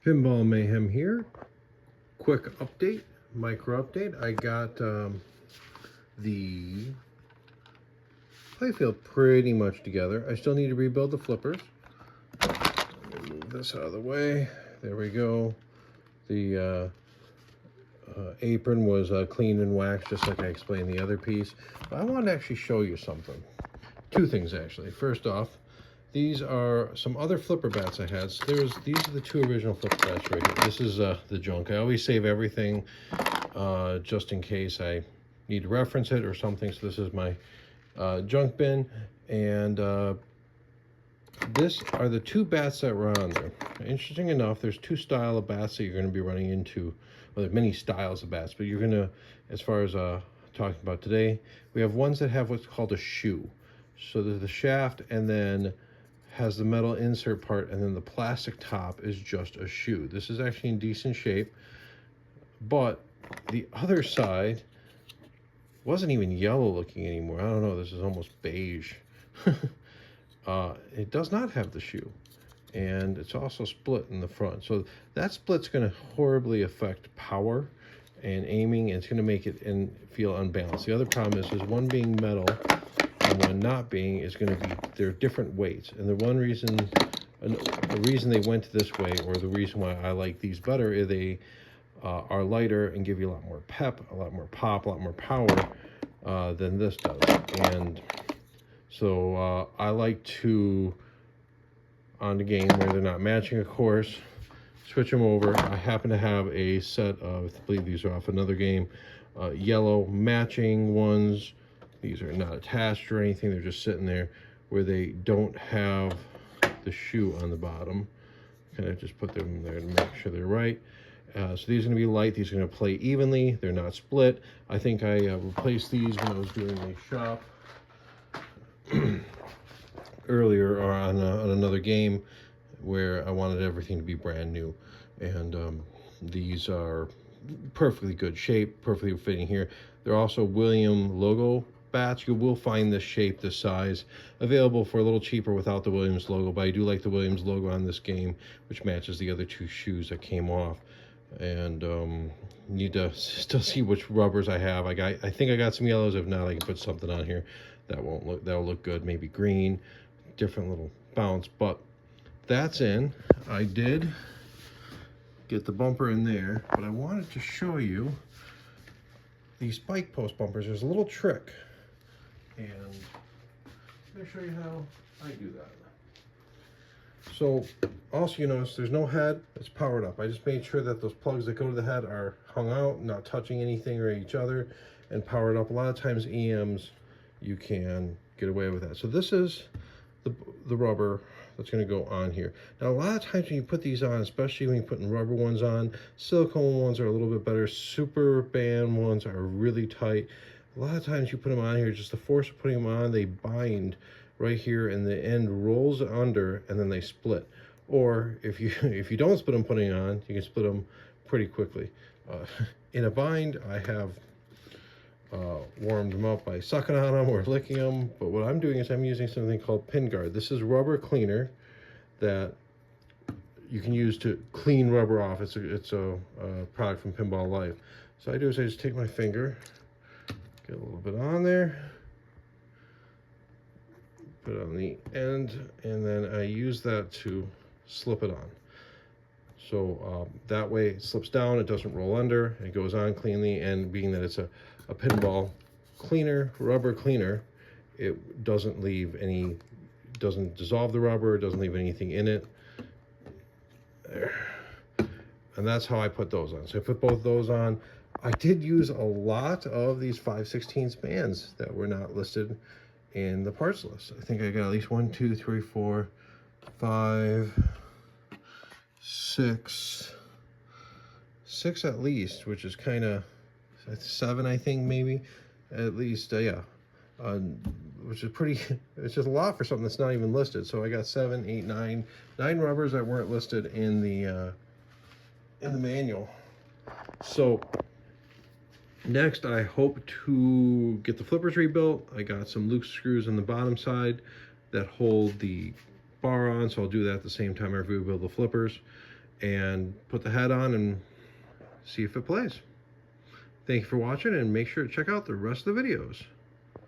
Pinball Mayhem here. Quick update, micro update. I got the Playfield pretty much together. I still need to rebuild the flippers. Move this out of the way. There we go. The apron was cleaned and waxed just like I explained the other piece. But I wanted to actually show you something. Two things actually. First off, these are some other flipper bats I had. So these are the two original flipper bats right here. This is the junk. I always save everything just in case I need to reference it or something. So this is my junk bin. And this are the two bats that were on there. Interesting enough, there's two styles of bats that you're going to be running into. Well, there's many styles of bats, but you're going to, as far as talking about today, we have ones that have what's called a shoe. So there's the shaft and then has the metal insert part, and then the plastic top is just a shoe. This is actually in decent shape, but the other side wasn't even yellow looking anymore. I don't know, this is almost beige. It does not have the shoe, and it's also split in the front. So that split's going to horribly affect power and aiming, and it's going to make it feel unbalanced. The other problem is one being metal and one not being is going to be, they're different weights. And the reason they went this way, or the reason why I like these better, is they are lighter and give you a lot more pep, a lot more pop, a lot more power than this does. And so I like to, on the game where they're not matching, of course, switch them over. I happen to have a set of, I believe these are off another game, yellow matching ones. These are not attached or anything, they're just sitting there where they don't have the shoe on the bottom. Kind of just put them there to make sure they're right. So these are going to be light, these are going to play evenly, they're not split. I think I replaced these when I was doing a shop earlier, or on another game where I wanted everything to be brand new. And these are perfectly good shape, perfectly fitting here. They're also William logo bats. You will find this shape, this size, available for a little cheaper without the Williams logo, but I do like the Williams logo on this game, which matches the other two shoes that came off. And need to still see which rubbers I have. I think I got some yellows. If not, I can put something on here that'll look good. Maybe green, different little bounce. But that's in. I did get the bumper in there, but I wanted to show you these spike post bumpers. There's a little trick, and let me show you how I do that. So also, you notice there's no head, it's powered up. I just made sure that those plugs that go to the head are hung out, not touching anything or each other, and powered up. A lot of times EMs, you can get away with that. So this is the rubber that's going to go on here. Now, a lot of times when you put these on, especially when you're putting rubber ones on, silicone ones are a little bit better. Super band ones are really tight. A lot of times you put them on here, just the force of putting them on, they bind right here, and the end rolls under, and then they split. Or if you don't split them putting on, you can split them pretty quickly. In a bind, I have warmed them up by sucking on them or licking them, but what I'm doing is I'm using something called Pin Guard. This is rubber cleaner that you can use to clean rubber off. It's a product from Pinball Life. So I do is I just take my finger, get a little bit on there, put it on the end, and then I use that to slip it on. So that way it slips down, it doesn't roll under, it goes on cleanly, and being that it's a pinball cleaner, rubber cleaner, it doesn't leave any, doesn't dissolve the rubber, it doesn't leave anything in it. There. And that's how I put those on. So I put both those on. I did use a lot of these 5/16 bands that were not listed in the parts list. I think I got at least 1, 2, 3, 4, 5, 6 at least, which is kind of 7, I think, maybe at least. Yeah, which is pretty. It's just a lot for something that's not even listed. So I got 7, 8, 9 rubbers that weren't listed in the manual. So next, I hope to get the flippers rebuilt. I got some loose screws on the bottom side that hold the bar on, so I'll do that at the same time I rebuild the flippers. and put the hat on and see if it plays. Thank you for watching, and make sure to check out the rest of the videos.